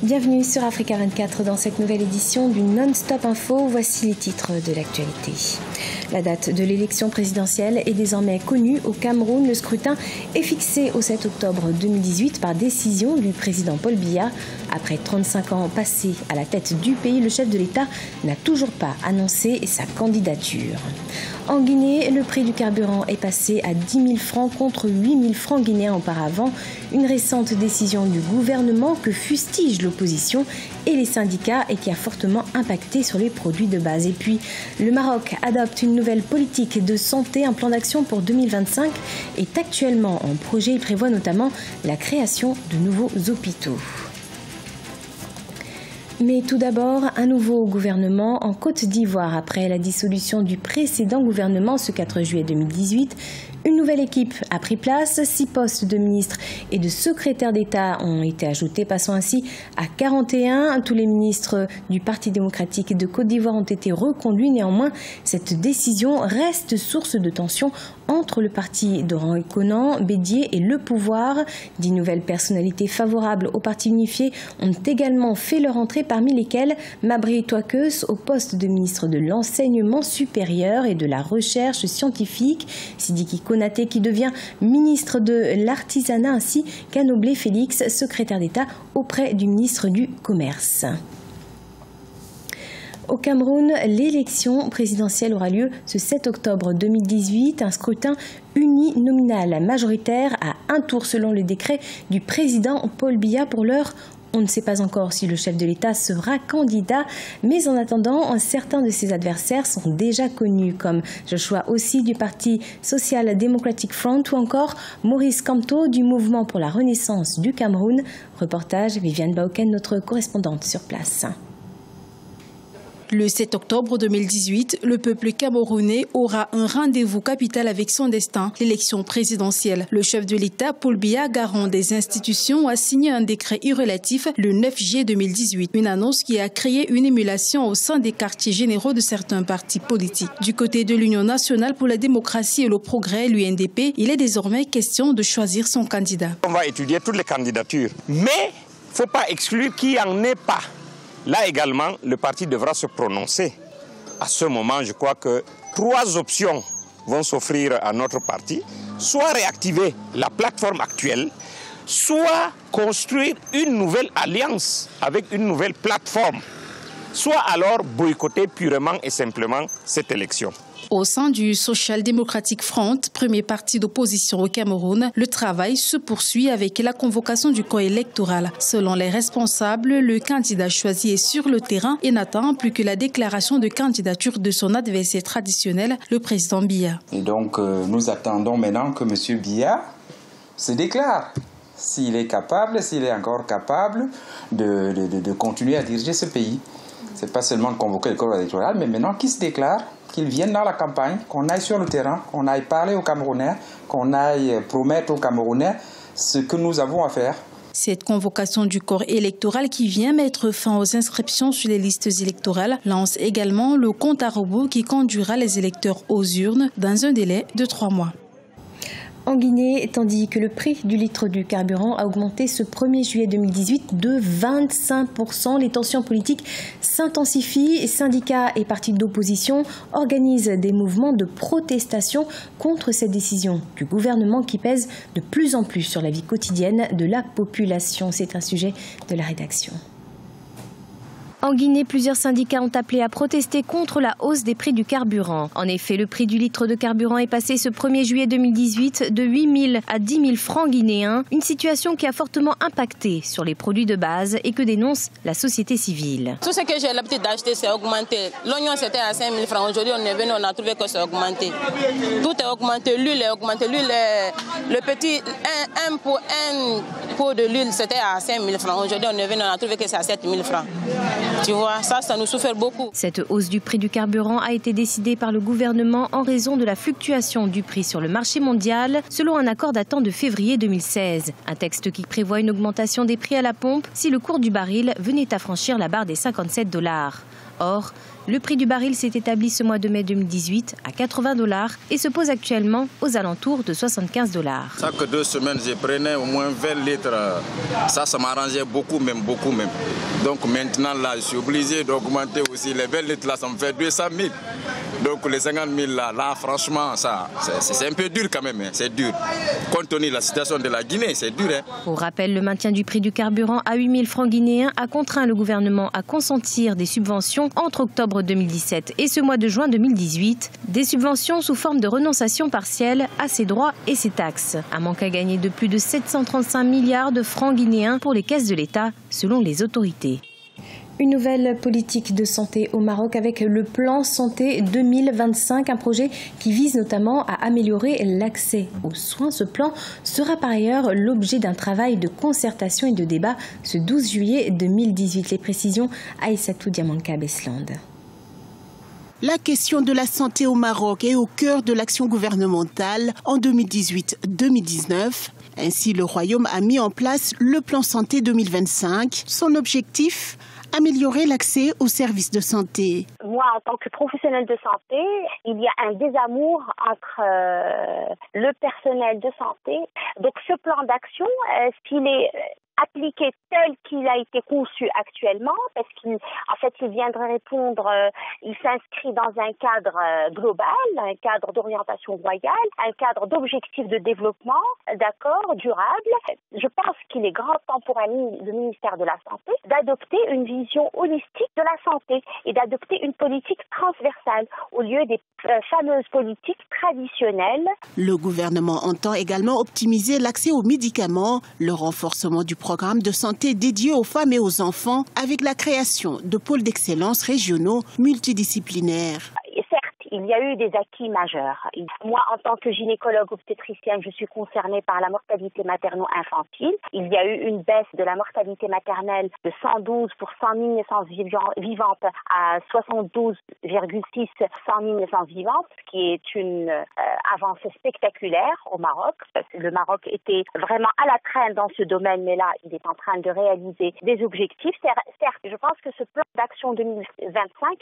Bienvenue sur Africa 24 dans cette nouvelle édition du Non-Stop Info. Voici les titres de l'actualité. La date de l'élection présidentielle est désormais connue au Cameroun. Le scrutin est fixé au 7 octobre 2018 par décision du président Paul Biya. Après 35 ans passés à la tête du pays, le chef de l'État n'a toujours pas annoncé sa candidature. En Guinée, le prix du carburant est passé à 10 000 francs contre 8 000 francs guinéens auparavant. Une récente décision du gouvernement que fustige l'opposition et les syndicats et qui a fortement impacté sur les produits de base. Et puis, le Maroc adopte une nouvelle politique de santé. Un plan d'action pour 2025 est actuellement en projet. Il prévoit notamment la création de nouveaux hôpitaux. Mais tout d'abord, un nouveau gouvernement en Côte d'Ivoire. Après la dissolution du précédent gouvernement ce 4 juillet 2018, une nouvelle équipe a pris place. 6 postes de ministres et de secrétaires d'État ont été ajoutés, passant ainsi à 41. Tous les ministres du Parti démocratique de Côte d'Ivoire ont été reconduits. Néanmoins, cette décision reste source de tension entre le parti de Roch Conan, Bédié et le pouvoir. 10 nouvelles personnalités favorables au parti unifié ont également fait leur entrée, parmi lesquelles Mabri Touakeus au poste de ministre de l'Enseignement supérieur et de la Recherche scientifique, Sidiki Konaté qui devient ministre de l'Artisanat, ainsi qu'Anoblé Félix, secrétaire d'État auprès du ministre du Commerce. Au Cameroun, l'élection présidentielle aura lieu ce 7 octobre 2018. Un scrutin uninominal majoritaire à un tour selon le décret du président Paul Biya. Pour l'heure, on ne sait pas encore si le chef de l'État sera candidat, mais en attendant, certains de ses adversaires sont déjà connus, comme Joshua Ossi du Parti Social Democratic Front ou encore Maurice Kamto du Mouvement pour la Renaissance du Cameroun. Reportage Viviane Bauken, notre correspondante sur place. Le 7 octobre 2018, le peuple camerounais aura un rendez-vous capital avec son destin, l'élection présidentielle. Le chef de l'État, Paul Biya, garant des institutions, a signé un décret irrélatif le 9 juillet 2018. Une annonce qui a créé une émulation au sein des quartiers généraux de certains partis politiques. Du côté de l'Union nationale pour la démocratie et le progrès, l'UNDP, il est désormais question de choisir son candidat. On va étudier toutes les candidatures, mais il ne faut pas exclure qu'il n'y en ait pas. Là également, le parti devra se prononcer. À ce moment, je crois que 3 options vont s'offrir à notre parti. Soit réactiver la plateforme actuelle, soit construire une nouvelle alliance avec une nouvelle plateforme, soit alors boycotter purement et simplement cette élection. Au sein du Social Democratic Front, premier parti d'opposition au Cameroun, le travail se poursuit avec la convocation du corps électoral. Selon les responsables, le candidat choisi est sur le terrain et n'attend plus que la déclaration de candidature de son adversaire traditionnel, le président Biya. Et donc, nous attendons maintenant que M. Biya se déclare. S'il est capable, s'il est encore capable de continuer à diriger ce pays. Ce n'est pas seulement de convoquer le corps électoral, mais maintenant qu'il se déclare, qu'il vienne dans la campagne, qu'on aille sur le terrain, qu'on aille parler aux Camerounais, qu'on aille promettre aux Camerounais ce que nous avons à faire. Cette convocation du corps électoral qui vient mettre fin aux inscriptions sur les listes électorales lance également le compte à rebours qui conduira les électeurs aux urnes dans un délai de 3 mois. En Guinée, tandis que le prix du litre du carburant a augmenté ce 1er juillet 2018 de 25%, les tensions politiques s'intensifient. Syndicats et partis d'opposition organisent des mouvements de protestation contre cette décision du gouvernement qui pèse de plus en plus sur la vie quotidienne de la population. C'est un sujet de la rédaction. En Guinée, plusieurs syndicats ont appelé à protester contre la hausse des prix du carburant. En effet, le prix du litre de carburant est passé ce 1er juillet 2018 de 8 000 à 10 000 francs guinéens, une situation qui a fortement impacté sur les produits de base et que dénonce la société civile. Tout ce que j'ai l'habitude d'acheter, c'est augmenté. L'oignon, c'était à 5 000 francs. Aujourd'hui, on est venu, on a trouvé que c'est augmenté. Tout est augmenté, l'huile est augmentée. L'huile, le petit, un pot de l'huile, c'était à 5 000 francs. Aujourd'hui, on est venu, on a trouvé que c'est à 7 000 francs. Tu vois, ça nous souffre beaucoup. Cette hausse du prix du carburant a été décidée par le gouvernement en raison de la fluctuation du prix sur le marché mondial, selon un accord datant de février 2016. Un texte qui prévoit une augmentation des prix à la pompe si le cours du baril venait à franchir la barre des $57. Or, Le prix du baril s'est établi ce mois de mai 2018 à 80 $ et se pose actuellement aux alentours de 75 $. Chaque 2 semaines, je prenais au moins 20 litres. Ça m'arrangeait beaucoup même. Donc maintenant, là, je suis obligé d'augmenter aussi. Les 20 litres, là, ça me fait 200 000. Donc les 50 000, là franchement, ça, c'est un peu dur quand même. Hein. C'est dur. Compte tenu de la situation de la Guinée, c'est dur. Hein. Pour rappel, le maintien du prix du carburant à 8 000 francs guinéens a contraint le gouvernement à consentir des subventions entre octobre 2017 et ce mois de juin 2018. Des subventions sous forme de renonciation partielle à ses droits et ses taxes. Un manque à gagner de plus de 735 milliards de francs guinéens pour les caisses de l'État, selon les autorités. Une nouvelle politique de santé au Maroc avec le plan Santé 2025, un projet qui vise notamment à améliorer l'accès aux soins. Ce plan sera par ailleurs l'objet d'un travail de concertation et de débat ce 12 juillet 2018. Les précisions, Aïssatou Diamanka-Besland. La question de la santé au Maroc est au cœur de l'action gouvernementale en 2018-2019. Ainsi, le Royaume a mis en place le plan Santé 2025. Son objectif ? Améliorer l'accès aux services de santé. Moi, en tant que professionnelle de santé, il y a un désamour entre le personnel de santé. Donc ce plan d'action, s'il est appliqué tel qu'il a été conçu actuellement, parce qu'il viendrait répondre, il s'inscrit dans un cadre global, un cadre d'orientation royale, un cadre d'objectifs de développement, durable. Je pense qu'il est grand temps pour le ministère de la Santé d'adopter une vision holistique de la santé et d'adopter une politique transversale au lieu des fameuses politiques traditionnelles. Le gouvernement entend également optimiser l'accès aux médicaments, le renforcement du programme de santé dédié aux femmes et aux enfants avec la création de pôles d'excellence régionaux multidisciplinaires. Il y a eu des acquis majeurs. Moi, en tant que gynécologue obstétricienne, je suis concernée par la mortalité materno-infantile. Il y a eu une baisse de la mortalité maternelle de 112 pour 100 000 naissances vivantes à 72,6 pour 100 000 naissances vivantes, ce qui est une avancée spectaculaire au Maroc. Le Maroc était vraiment à la traîne dans ce domaine, mais là, il est en train de réaliser des objectifs. Certes, je pense que ce plan d'action 2025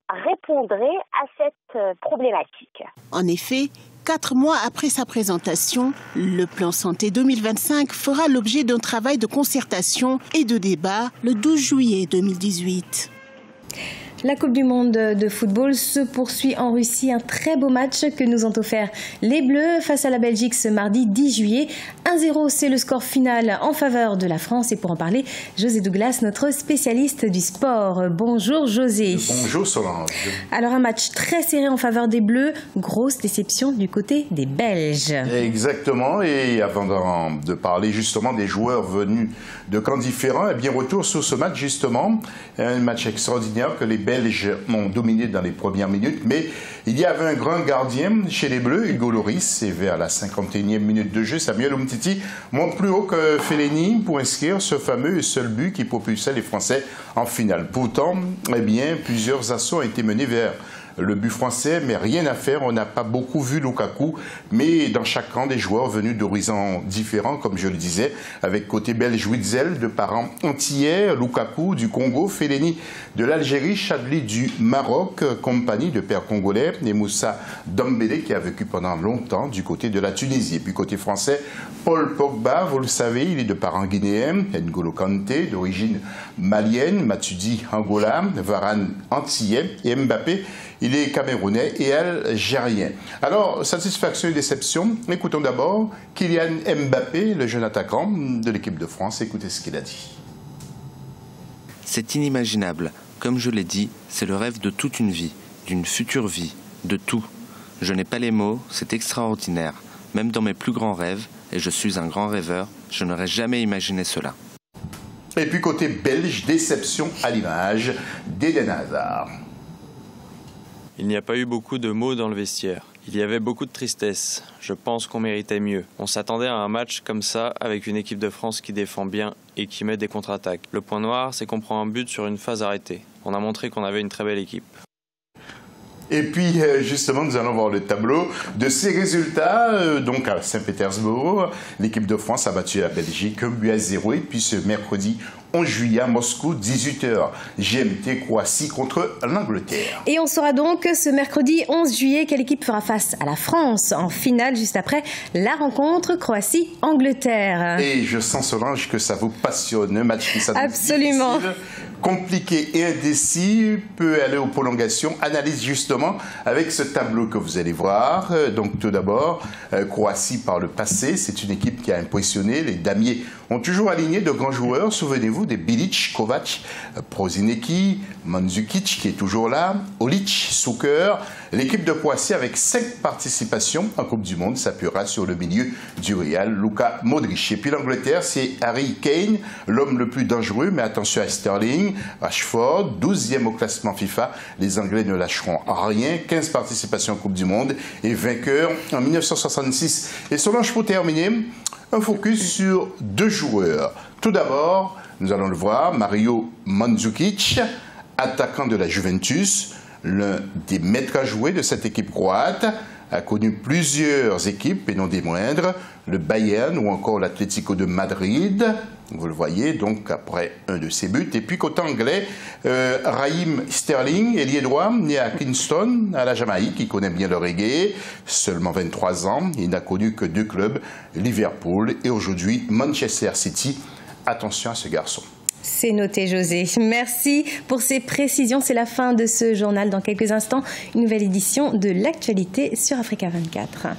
répondrait à cette problématique. En effet, 4 mois après sa présentation, le plan Santé 2025 fera l'objet d'un travail de concertation et de débat le 12 juillet 2018. La Coupe du Monde de football se poursuit en Russie. Un très beau match que nous ont offert les Bleus face à la Belgique ce mardi 10 juillet. 1-0, c'est le score final en faveur de la France. Et pour en parler, José Douglas, notre spécialiste du sport. Bonjour José. Bonjour Solange. Alors un match très serré en faveur des Bleus. Grosse déception du côté des Belges. Exactement. Et avant de parler justement des joueurs venus de camps différents, eh bien retour sur ce match justement. Un match extraordinaire que les Belges ont dominé dans les premières minutes, mais il y avait un grand gardien chez les Bleus, Hugo Lloris, et vers la 51e minute de jeu, Samuel Umtiti monte plus haut que Fellaini pour inscrire ce fameux et seul but qui propulsait les Français en finale. Pourtant, eh bien, plusieurs assauts ont été menés vers le but français, mais rien à faire, on n'a pas beaucoup vu Lukaku, mais dans chaque camp des joueurs venus d'horizons différents, comme je le disais, avec côté belge Witzel, de parents antillais, Lukaku du Congo, Fellaini de l'Algérie, Chadli du Maroc, compagnie de père congolais, et Moussa Dembélé qui a vécu pendant longtemps du côté de la Tunisie. Et puis côté français, Paul Pogba, vous le savez, il est de parents guinéens, N'Golo Kanté d'origine malienne, Matuidi Angola, Varane antillais et Mbappé, il est camerounais et algérien. Alors, satisfaction et déception. Écoutons d'abord Kylian Mbappé, le jeune attaquant de l'équipe de France. Écoutez ce qu'il a dit. C'est inimaginable. Comme je l'ai dit, c'est le rêve de toute une vie, d'une future vie, de tout. Je n'ai pas les mots, c'est extraordinaire. Même dans mes plus grands rêves, et je suis un grand rêveur, je n'aurais jamais imaginé cela. Et puis côté belge, déception à l'image d'Eden Hazard. Il n'y a pas eu beaucoup de mots dans le vestiaire. Il y avait beaucoup de tristesse. Je pense qu'on méritait mieux. On s'attendait à un match comme ça avec une équipe de France qui défend bien et qui met des contre-attaques. Le point noir, c'est qu'on prend un but sur une phase arrêtée. On a montré qu'on avait une très belle équipe. Et puis, justement, nous allons voir le tableau de ces résultats. Donc, à Saint-Pétersbourg, l'équipe de France a battu la Belgique 1-0. Et puis, ce mercredi 11 juillet à Moscou, 18h GMT, Croatie contre l'Angleterre. Et on saura donc ce mercredi 11 juillet quelle équipe fera face à la France en finale juste après la rencontre Croatie-Angleterre. Et je sens, Solange, que ça vous passionne, un match qui s'annonce absolument difficile, compliqué et indécis, peut aller aux prolongations. Analyse justement avec ce tableau que vous allez voir. Donc tout d'abord, Croatie par le passé, c'est une équipe qui a impressionné. Les damiers ont toujours aligné de grands joueurs. Souvenez-vous des Bilic, Kovac, Prosinecki, Mandzukic qui est toujours là, Olic, Suker. L'équipe de Croatie avec 5 participations en Coupe du Monde s'appuiera sur le milieu du Real, Luka Modric. Et puis l'Angleterre, c'est Harry Kane, l'homme le plus dangereux, mais attention à Sterling, Rashford, 12e au classement FIFA. Les Anglais ne lâcheront rien, 15 participations en Coupe du Monde et vainqueur en 1966. Et Solange, pour terminer, un focus sur 2 joueurs. Tout d'abord, nous allons le voir, Mario Mandzukic, attaquant de la Juventus, l'un des maîtres à jouer de cette équipe croate, a connu plusieurs équipes et non des moindres, le Bayern ou encore l'Atlético de Madrid. Vous le voyez, donc après un de ses buts. Et puis côté anglais, Raheem Sterling, ailier droit, né à Kingston, à la Jamaïque, qui connaît bien le reggae, seulement 23 ans. Il n'a connu que 2 clubs, Liverpool et aujourd'hui Manchester City. Attention à ce garçon. C'est noté, José. Merci pour ces précisions. C'est la fin de ce journal. Dans quelques instants, une nouvelle édition de l'actualité sur Africa 24.